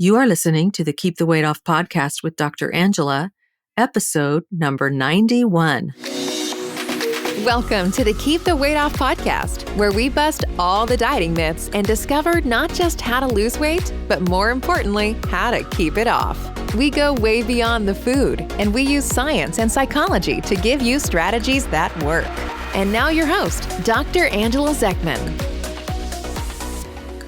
You are listening to the Keep the Weight Off podcast with Dr. Angela, episode number 91. Welcome to the Keep the Weight Off podcast, where we bust all the dieting myths and discover not just how to lose weight, but more importantly, how to keep it off. We go way beyond the food, and we use science and psychology to give you strategies that work. And now your host, Dr. Angela Zechmann.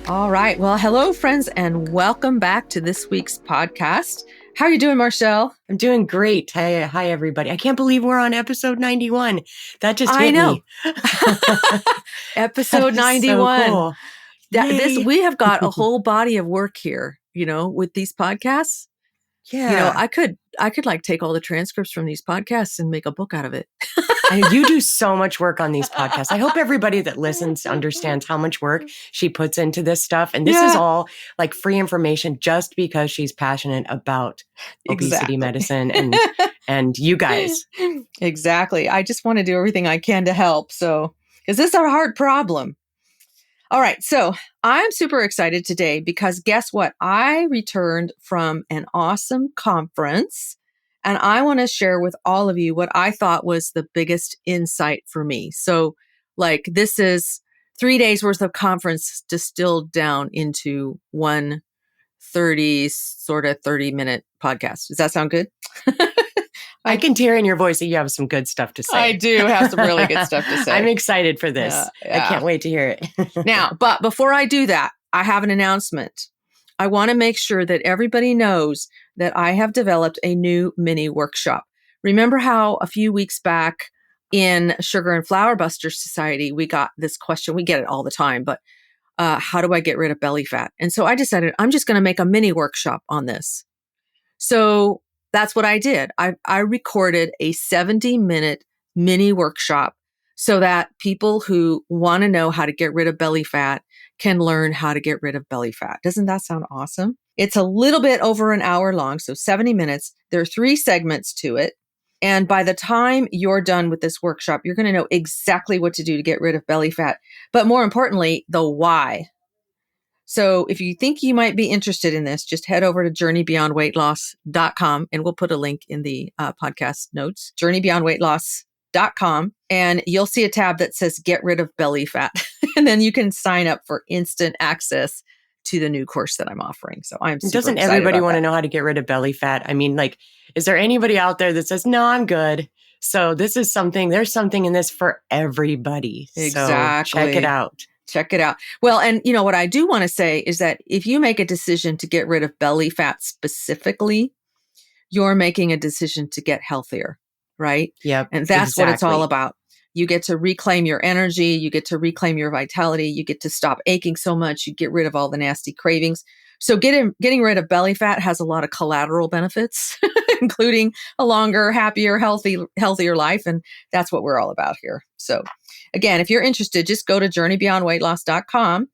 All right. Well, hello, friends, and welcome back to this week's podcast. How are you doing, Marchelle? I'm doing great. Hi, everybody. I can't believe we're on episode 91. That just hit me. Episode 91. So cool. We have got a whole body of work here, with these podcasts. Yeah. I could like take all the transcripts from these podcasts and make a book out of it. And you do so much work on these podcasts. I hope everybody that listens understands how much work she puts into this stuff. And this is all like free information just because she's passionate about obesity medicine and you guys. Exactly. I just want to do everything I can to help. So, because this is a hard problem. All right. So I'm super excited today because guess what? I returned from an awesome conference. And I want to share with all of you what I thought was the biggest insight for me. So this is 3 days worth of conference distilled down into one 30-minute podcast. Does that sound good? I can hear in your voice that you have some good stuff to say. I do have some really good stuff to say. I'm excited for this. Yeah. I can't wait to hear it. Now, but before I do that, I have an announcement. I want to make sure that everybody knows that I have developed a new mini workshop. Remember how a few weeks back in Sugar and Flour Buster Society, we got this question. We get it all the time, but how do I get rid of belly fat? And so I decided I'm just going to make a mini workshop on this. So that's what I did. I recorded a 70-minute mini workshop so that people who want to know how to get rid of belly fat can learn how to get rid of belly fat. Doesn't that sound awesome? It's a little bit over an hour long, so 70 minutes. There are 3 segments to it. And by the time you're done with this workshop, you're going to know exactly what to do to get rid of belly fat, but more importantly, the why. So if you think you might be interested in this, just head over to journeybeyondweightloss.com, and we'll put a link in the podcast notes, journeybeyondweightloss.com, and you'll see a tab that says get rid of belly fat. And then you can sign up for instant access to the new course that I'm offering. So I'm super Doesn't excited everybody about want to that. know how to get rid of belly fat? I mean, is there anybody out there that says, no, I'm good? So there's something in this for everybody. Exactly. So check it out. Check it out. Well, and what I do want to say is that if you make a decision to get rid of belly fat specifically, you're making a decision to get healthier, right? Yep. And that's what it's all about. You get to reclaim your energy. You get to reclaim your vitality. You get to stop aching so much. You get rid of all the nasty cravings. So getting rid of belly fat has a lot of collateral benefits, including a longer, happier, healthier life. And that's what we're all about here. So again, if you're interested, just go to journeybeyondweightloss.com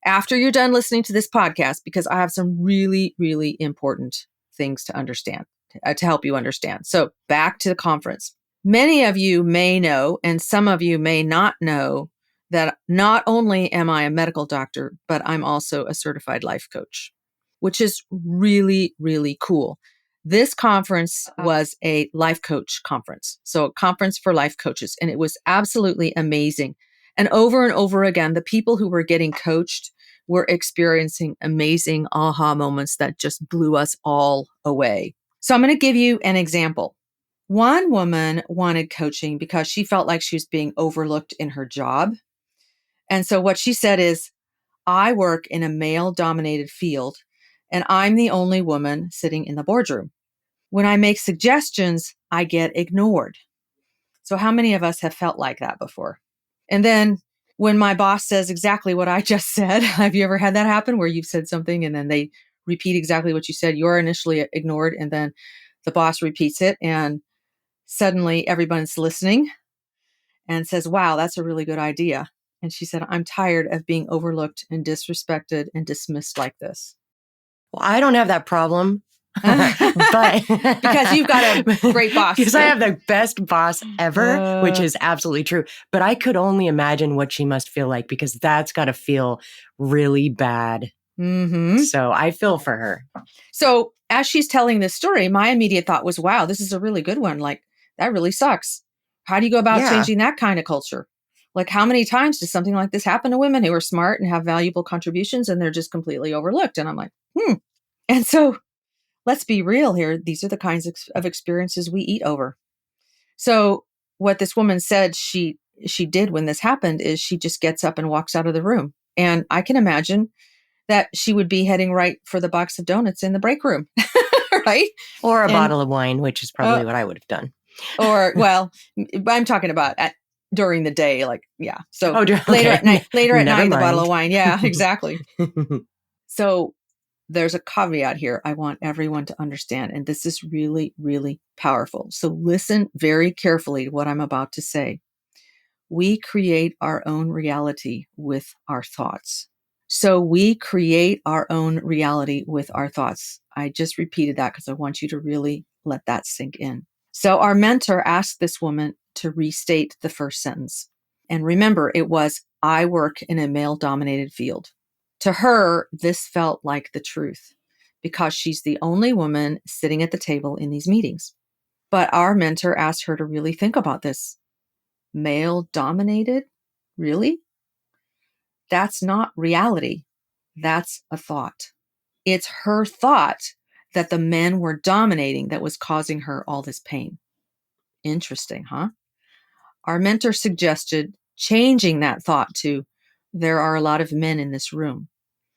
after you're done listening to this podcast, because I have some really, really important things to understand, to help you understand. So back to the conference. Many of you may know, and some of you may not know, that not only am I a medical doctor, but I'm also a certified life coach, which is really, really cool. This conference was a life coach conference, so a conference for life coaches, and it was absolutely amazing. And over again, the people who were getting coached were experiencing amazing aha moments that just blew us all away. So I'm going to give you an example. One woman wanted coaching because she felt like she was being overlooked in her job. And so what she said is, I work in a male-dominated field, and I'm the only woman sitting in the boardroom. When I make suggestions, I get ignored. So how many of us have felt like that before? And then when my boss says exactly what I just said, have you ever had that happen where you've said something and then they repeat exactly what you said? You're initially ignored, and then the boss repeats it, and suddenly everyone's listening and says, wow, that's a really good idea. And she said, I'm tired of being overlooked and disrespected and dismissed like this. Well, I don't have that problem. But because you've got a great boss. Because I have the best boss ever, which is absolutely true. But I could only imagine what she must feel like, because that's got to feel really bad Mm-hmm. So I feel for her. So as she's telling this story, my immediate thought was, wow, this is a really good one. Like, that really sucks. How do you go about Yeah. changing that kind of culture? Like, how many times does something like this happen to women who are smart and have valuable contributions and they're just completely overlooked? And I'm like, And so let's be real here. These are the kinds of experiences we eat over. So what this woman said she did when this happened is she just gets up and walks out of the room. And I can imagine that she would be heading right for the box of donuts in the break room, right? Or a bottle of wine, which is probably what I would have done. Or, well, I'm talking about during the day, like, yeah. So okay. later at night, Never the bottle of mind. wine. Yeah, exactly. So there's a caveat here I want everyone to understand, and this is really, really powerful. So listen very carefully to what I'm about to say. We create our own reality with our thoughts. So we create our own reality with our thoughts. I just repeated that because I want you to really let that sink in. So our mentor asked this woman to restate the first sentence. And remember, it was, I work in a male-dominated field. To her, this felt like the truth because she's the only woman sitting at the table in these meetings. But our mentor asked her to really think about this. Male-dominated? Really? That's not reality. That's a thought. It's her thought that the men were dominating that was causing her all this pain. Interesting, huh? Our mentor suggested changing that thought to, there are a lot of men in this room.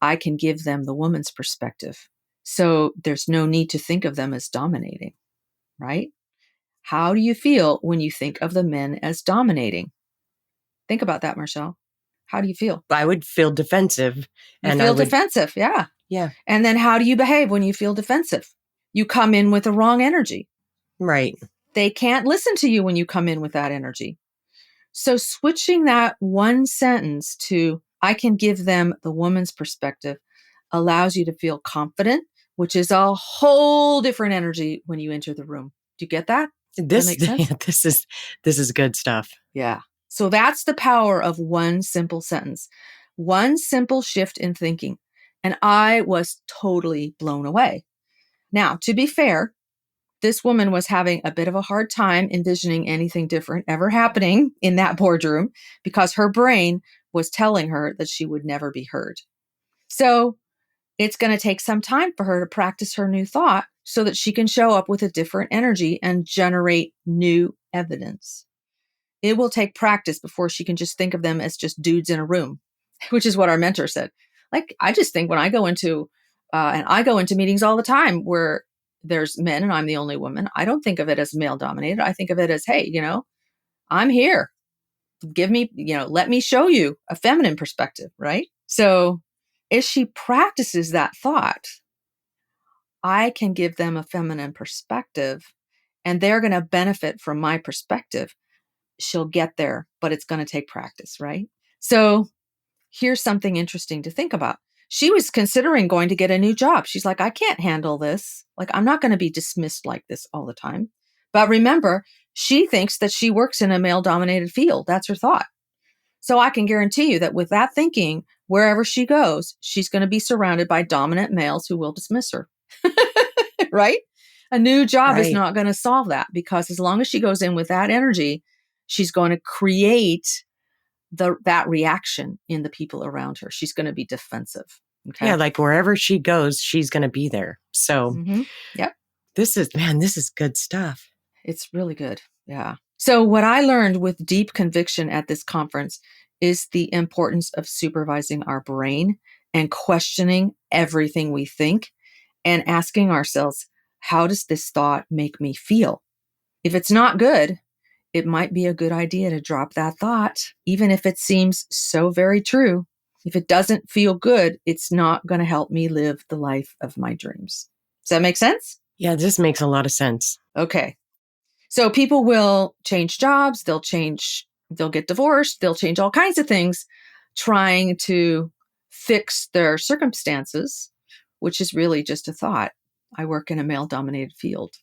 I can give them the woman's perspective. So there's no need to think of them as dominating, right? How do you feel when you think of the men as dominating? Think about that, Marchelle. How do you feel? I would feel defensive. You feel defensive, yeah. Yeah. And then how do you behave when you feel defensive? You come in with the wrong energy. Right. They can't listen to you when you come in with that energy. So switching that one sentence to, I can give them the woman's perspective, allows you to feel confident, which is a whole different energy when you enter the room. Do you get that? Does that make sense? This is good stuff. Yeah. So that's the power of one simple sentence, one simple shift in thinking. And I was totally blown away. Now, to be fair, this woman was having a bit of a hard time envisioning anything different ever happening in that boardroom because her brain was telling her that she would never be heard. So it's going to take some time for her to practice her new thought so that she can show up with a different energy and generate new evidence. It will take practice before she can just think of them as just dudes in a room, which is what our mentor said. Like, I just think when I go into, and I go into meetings all the time where there's men and I'm the only woman, I don't think of it as male dominated. I think of it as, hey, I'm here. Give me, let me show you a feminine perspective, right? So if she practices that thought, I can give them a feminine perspective and they're going to benefit from my perspective. She'll get there, but it's going to take practice, right? So here's something interesting to think about. She was considering going to get a new job. She's like, I can't handle this. Like, I'm not going to be dismissed like this all the time. But remember, she thinks that she works in a male-dominated field. That's her thought. So I can guarantee you that with that thinking, wherever she goes, she's going to be surrounded by dominant males who will dismiss her, right? A new job is not going to solve that because as long as she goes in with that energy, she's going to create that reaction in the people around her. She's going to be defensive. Okay. Yeah, like wherever she goes, she's going to be there. So, Yep. This is good stuff. It's really good. Yeah. So what I learned with deep conviction at this conference is the importance of supervising our brain and questioning everything we think and asking ourselves, how does this thought make me feel? If it's not good, it might be a good idea to drop that thought, even if it seems so very true. If it doesn't feel good, it's not going to help me live the life of my dreams. Does that make sense? Yeah, this makes a lot of sense. Okay. So people will change jobs, they'll get divorced, they'll change all kinds of things trying to fix their circumstances, which is really just a thought. I work in a male-dominated field.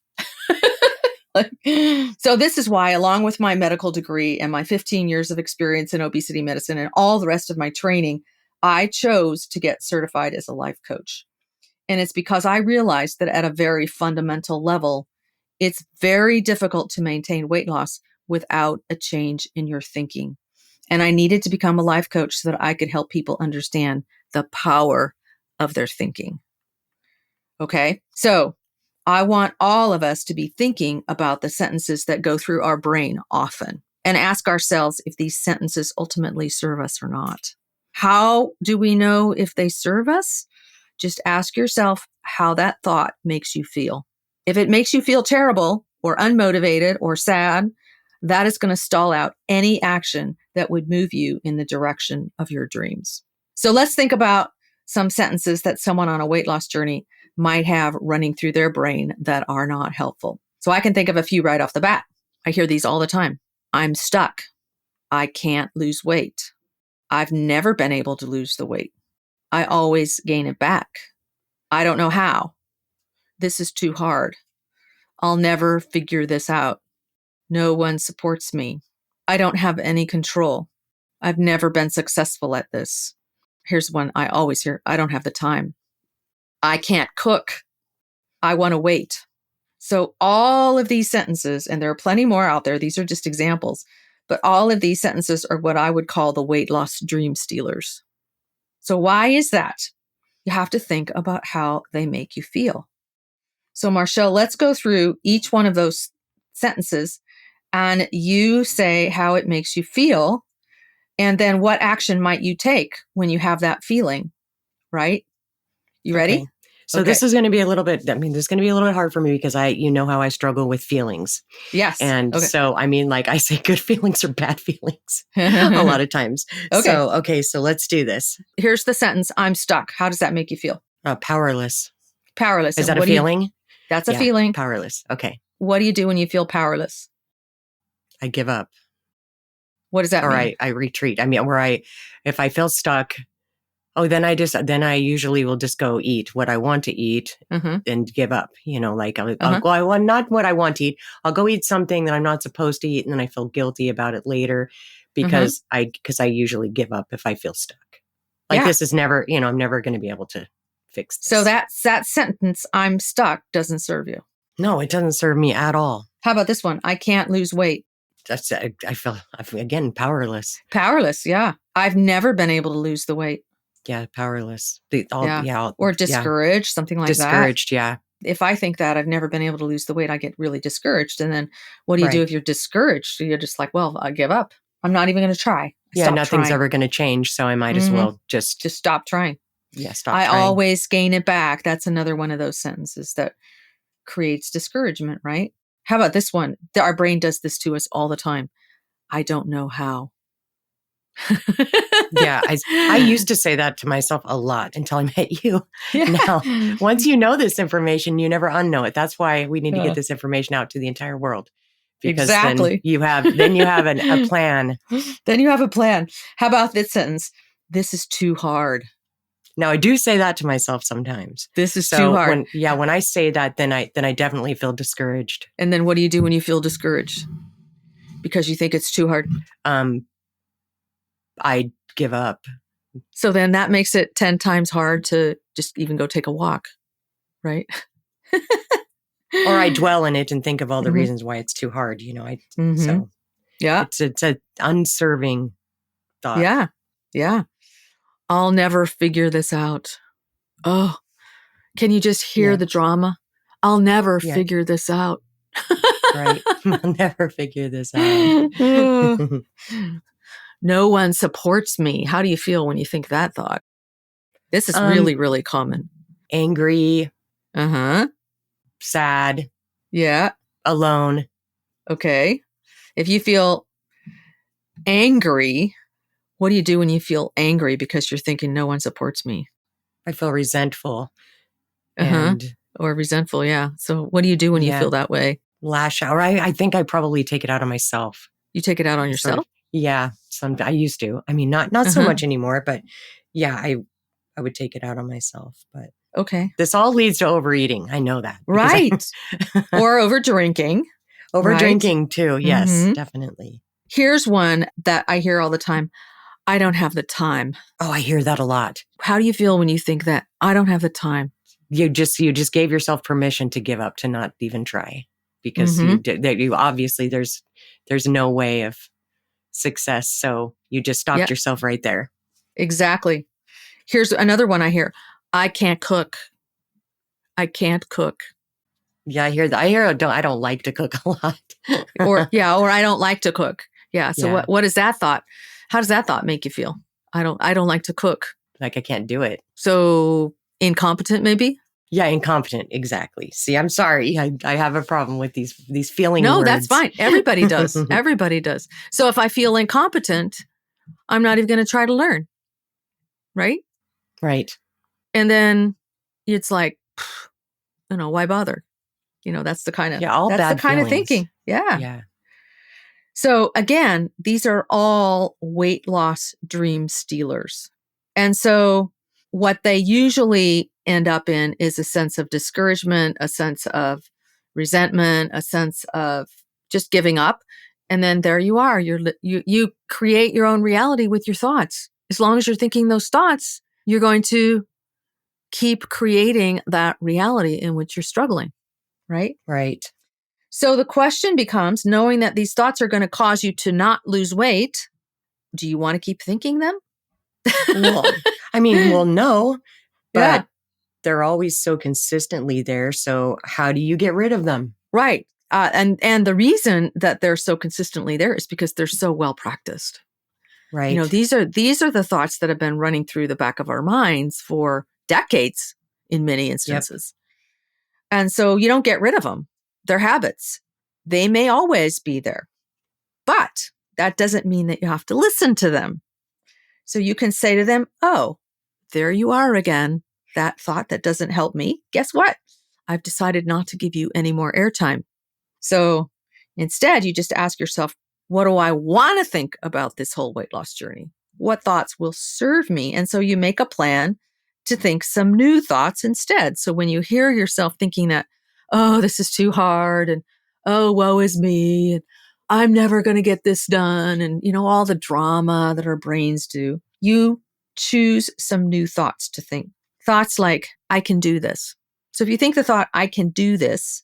So this is why, along with my medical degree and my 15 years of experience in obesity medicine and all the rest of my training, I chose to get certified as a life coach. And it's because I realized that at a very fundamental level, it's very difficult to maintain weight loss without a change in your thinking. And I needed to become a life coach so that I could help people understand the power of their thinking. Okay, so I want all of us to be thinking about the sentences that go through our brain often and ask ourselves if these sentences ultimately serve us or not. How do we know if they serve us? Just ask yourself how that thought makes you feel. If it makes you feel terrible or unmotivated or sad, that is going to stall out any action that would move you in the direction of your dreams. So let's think about some sentences that someone on a weight loss journey might have running through their brain that are not helpful. So I can think of a few right off the bat. I hear these all the time. I'm stuck. I can't lose weight. I've never been able to lose the weight. I always gain it back. I don't know how. This is too hard. I'll never figure this out. No one supports me. I don't have any control. I've never been successful at this. Here's one I always hear. I don't have the time. I can't cook. I want to wait. So all of these sentences, and there are plenty more out there, these are just examples, but all of these sentences are what I would call the weight loss dream stealers. So why is that? You have to think about how they make you feel. So Marchelle, let's go through each one of those sentences and you say how it makes you feel. And then what action might you take when you have that feeling, right? You ready? Okay. So this is going to be a little bit, this is going to be a little bit hard for me because you know how I struggle with feelings. Yes. And so, like I say, good feelings are bad feelings a lot of times. Okay. So let's do this. Here's the sentence. I'm stuck. How does that make you feel? Powerless. Powerless. Is that a feeling? That's a feeling. Powerless. Okay. What do you do when you feel powerless? I give up. What does that mean? Or I retreat. If I feel stuck, then I usually will just go eat what I want to eat and give up. I'll go, I want not what I want to eat. I'll go eat something that I'm not supposed to eat. And then I feel guilty about it later because I usually give up if I feel stuck. This is never, I'm never going to be able to fix this. So that sentence, I'm stuck, doesn't serve you. No, it doesn't serve me at all. How about this one? I can't lose weight. I feel, again, powerless. Powerless, yeah. I've never been able to lose the weight. Yeah, powerless. Or discouraged, something like that. Discouraged, yeah. If I think that I've never been able to lose the weight, I get really discouraged. And then what do you do if you're discouraged? You're just like, well, I give up. I'm not even going to try. Nothing's ever going to change. So I might as well just stop trying. Yeah, stop trying. I always gain it back. That's another one of those sentences that creates discouragement, right? How about this one? Our brain does this to us all the time. I don't know how. Yeah, I used to say that to myself a lot until I met you. Yeah. Now, once you know this information, you never unknow it. That's why we need to get this information out to the entire world. Because then you have a plan. Then you have a plan. How about this sentence? This is too hard. Now, I do say that to myself sometimes. This is too hard. When I say that, then I definitely feel discouraged. And then what do you do when you feel discouraged? Because you think it's too hard? I give up. So then that makes it 10 times hard to just even go take a walk, right? Or I dwell in it and think of all the reasons why it's too hard. So it's an unserving thought. Yeah. I'll never figure this out. Oh, can you just hear the drama? I'll never figure this out. Right. I'll never figure this out. No one supports me. How do you feel when you think that thought? This is really, really common. Angry. Sad. Yeah. Alone. Okay. If you feel angry, what do you do when you feel angry because you're thinking no one supports me? I feel resentful. Or resentful, yeah. So what do you do when you feel that way? Lash out. I think I probably take it out on myself. You take it out on yourself? Yeah. I used to. Not so much anymore, but yeah, I would take it out on myself. But okay. This all leads to overeating. I know that. Right. Or over drinking. Over drinking too. Yes, definitely. Here's one that I hear all the time. I don't have the time. Oh, I hear that a lot. How do you feel when you think that? I don't have the time. You just gave yourself permission to give up, to not even try, because Mm-hmm. you obviously there's no way of success. So you just stopped Yeah, yourself right there. exactly. Here's another one I hear. I can't cook. I can't cook. Yeah, I hear that. I don't like to cook a lot. Or I don't like to cook. Yeah. So Yeah. what is that thought? How does that thought make you feel? I don't like to cook. Like I can't do it. So incompetent maybe? Yeah, incompetent. Exactly. See, I'm sorry. I have a problem with these feeling No, words. that's fine. Everybody does. Everybody does. So if I feel incompetent, I'm not even going to try to learn. Right? Right. And then it's like, why bother? That's the kind of all bad feelings. thinking. Yeah. Yeah. So again, these are all weight loss dream stealers. And so what they usually end up in is a sense of discouragement, a sense of resentment, a sense of just giving up. And then there you are. You create your own reality with your thoughts. As long as you're thinking those thoughts, you're going to keep creating that reality in which you're struggling, right? Right. So the question becomes, knowing that these thoughts are going to cause you to not lose weight, do you want to keep thinking them? Well, no, but Yeah. they're always so consistently there. So how do you get rid of them? Right. And the reason that they're so consistently there is because they're so well practiced. Right. These are the thoughts that have been running through the back of our minds for decades in many instances. Yep. And so you don't get rid of them. They're habits. They may always be there, but that doesn't mean that you have to listen to them. So you can say to them, oh, there you are again. That thought that doesn't help me. Guess what? I've decided not to give you any more airtime. So instead, you just ask yourself, what do I want to think about this whole weight loss journey? What thoughts will serve me? And so you make a plan to think some new thoughts instead. So when you hear yourself thinking that, oh, this is too hard, and oh, woe is me, and I'm never going to get this done, and all the drama that our brains do, you choose some new thoughts to think. Thoughts like, I can do this. So if you think the thought, I can do this,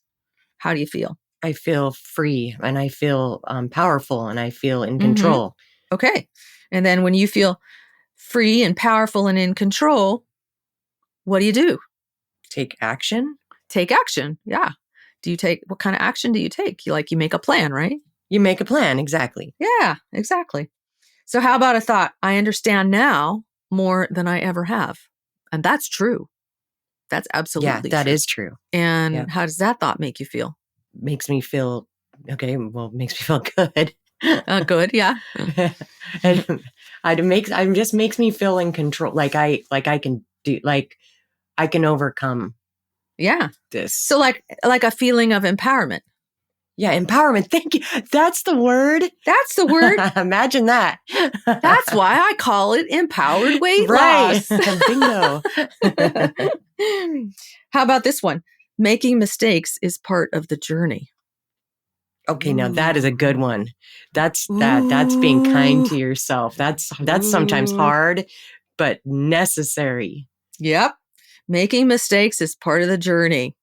how do you feel? I feel free, and I feel powerful, and I feel in control. Mm-hmm. Okay. And then when you feel free and powerful and in control, what do? Take action. Take action. Yeah. What kind of action do you take? You make a plan, right? You make a plan. Exactly. Yeah, exactly. So how about a thought? I understand now more than I ever have. And that's true. That's absolutely that true. is true. And how does that thought make you feel? Makes me feel, okay, well, makes me feel good. Good, yeah. And it just makes me feel in control. Like I can do, I can overcome. Yeah. This. So like a feeling of empowerment. Yeah, empowerment. Thank you. That's the word. That's the word. Imagine that. That's why I call it empowered weight right. loss. Bingo. How about this one? Making mistakes is part of the journey. Okay, now that is a good one. That's being kind to yourself. That's sometimes hard, but necessary. Yep. Making mistakes is part of the journey.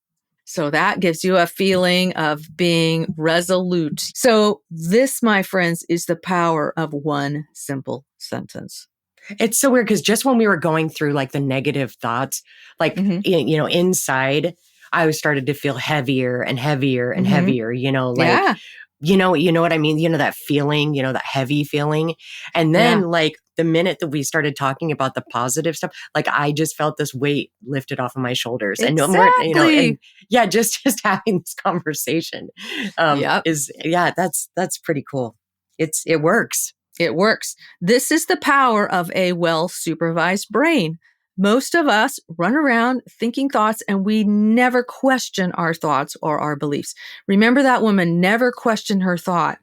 So that gives you a feeling of being resolute. So this, my friends, is the power of one simple sentence. It's so weird because just when we were going through like the negative thoughts, like, inside, I started to feel heavier and heavier and heavier, you know what I mean? That feeling, that heavy feeling. And then like the minute that we started talking about the positive stuff, like I just felt this weight lifted off of my shoulders. Exactly. And no more, and just having this conversation that's pretty cool. It works. It works. This is the power of a well-supervised brain. Most of us run around thinking thoughts and we never question our thoughts or our beliefs. Remember that woman never questioned her thought,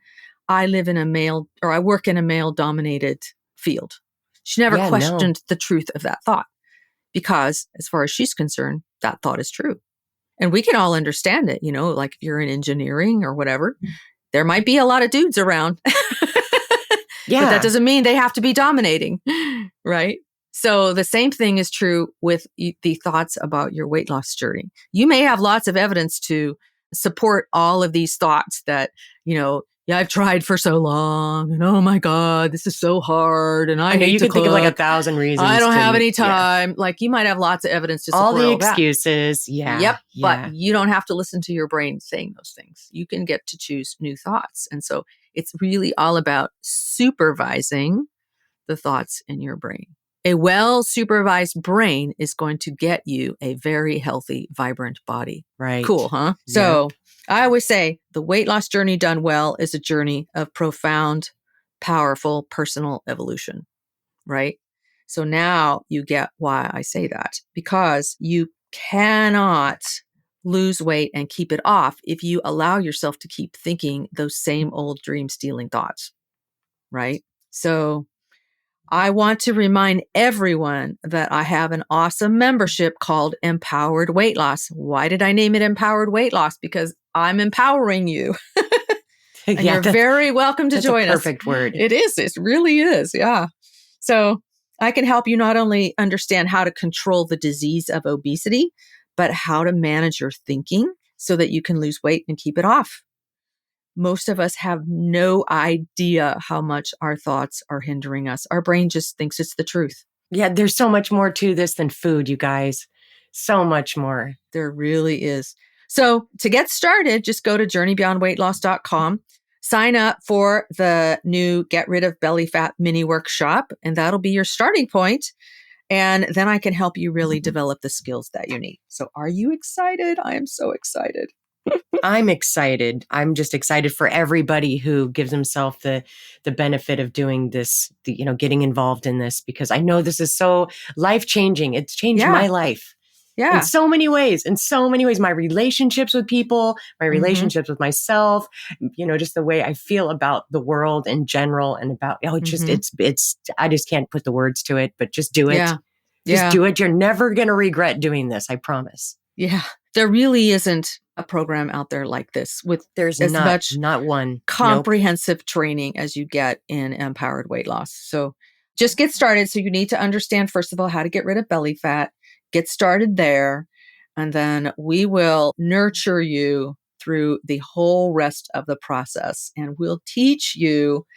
I work in a male-dominated field. She never questioned the truth of that thought because as far as she's concerned, that thought is true. And we can all understand it, like if you're in engineering or whatever, there might be a lot of dudes around. Yeah. But that doesn't mean they have to be dominating, right? So the same thing is true with the thoughts about your weight loss journey. You may have lots of evidence to support all of these thoughts that, yeah, I've tried for so long and oh my God, this is so hard. And I know hate you to could think of like cook. 1,000 reasons. I don't have any Yeah. time. Like you might have lots of evidence to support All the that. excuses. Yeah. Yep. Yeah. But you don't have to listen to your brain saying those things. You can get to choose new thoughts. And so it's really all about supervising the thoughts in your brain. A well-supervised brain is going to get you a very healthy, vibrant body. Right. Cool, huh? Yep. So I always say the weight loss journey done well is a journey of profound, powerful personal evolution, right? So now you get why I say that, because you cannot lose weight and keep it off if you allow yourself to keep thinking those same old dream-stealing thoughts, right? So I want to remind everyone that I have an awesome membership called Empowered Weight Loss. Why did I name it Empowered Weight Loss? Because I'm empowering you. And you're very welcome to join us. That's a perfect word. It is. It really is. Yeah. So I can help you not only understand how to control the disease of obesity, but how to manage your thinking so that you can lose weight and keep it off. Most of us have no idea how much our thoughts are hindering us. Our brain just thinks it's the truth. Yeah, there's so much more to this than food, you guys. So much more. There really is. So to get started, just go to JourneyBeyondWeightLoss.com, sign up for the new Get Rid of Belly Fat mini workshop, and that'll be your starting point. And then I can help you really develop the skills that you need. So are you excited? I am so excited. I'm excited. I'm just excited for everybody who gives himself the benefit of doing this, getting involved in this, because I know this is so life-changing. It's changed my life. Yeah. In so many ways. My relationships with people, my relationships with myself, just the way I feel about the world in general and about, I just can't put the words to it, but just do it. Yeah. Just do it. You're never going to regret doing this. I promise. Yeah. There really isn't a program out there like this with not one comprehensive training as you get in Empowered Weight Loss. So just get started. So you need to understand, first of all, how to get rid of belly fat. Get started there. And then we will nurture you through the whole rest of the process. And we'll teach you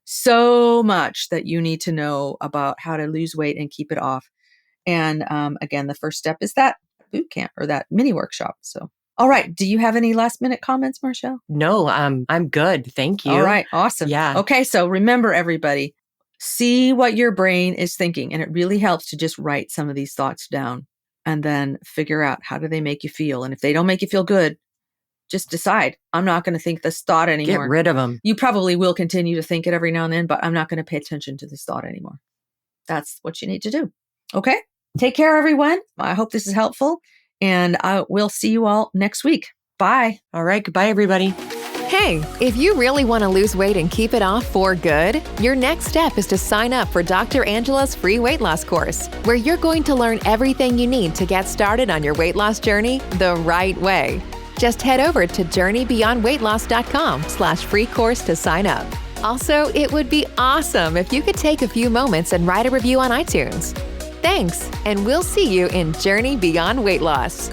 so much that you need to know about how to lose weight and keep it off. And again, the first step is that boot camp or that mini workshop. So, all right. Do you have any last minute comments, Marchelle? No, I'm good. Thank you. All right. Awesome. Yeah. Okay. So remember, everybody, see what your brain is thinking. And it really helps to just write some of these thoughts down and then figure out how do they make you feel. And if they don't make you feel good, just decide, I'm not going to think this thought anymore. Get rid of them. You probably will continue to think it every now and then, but I'm not going to pay attention to this thought anymore. That's what you need to do. Okay. Take care, everyone. I hope this is helpful. And I will see you all next week. Bye. All right. Goodbye, everybody. Hey, if you really want to lose weight and keep it off for good, your next step is to sign up for Dr. Angela's free weight loss course, where you're going to learn everything you need to get started on your weight loss journey the right way. Just head over to JourneyBeyondWeightLoss.com/free course to sign up. Also, it would be awesome if you could take a few moments and write a review on iTunes. Thanks, and we'll see you in Journey Beyond Weight Loss.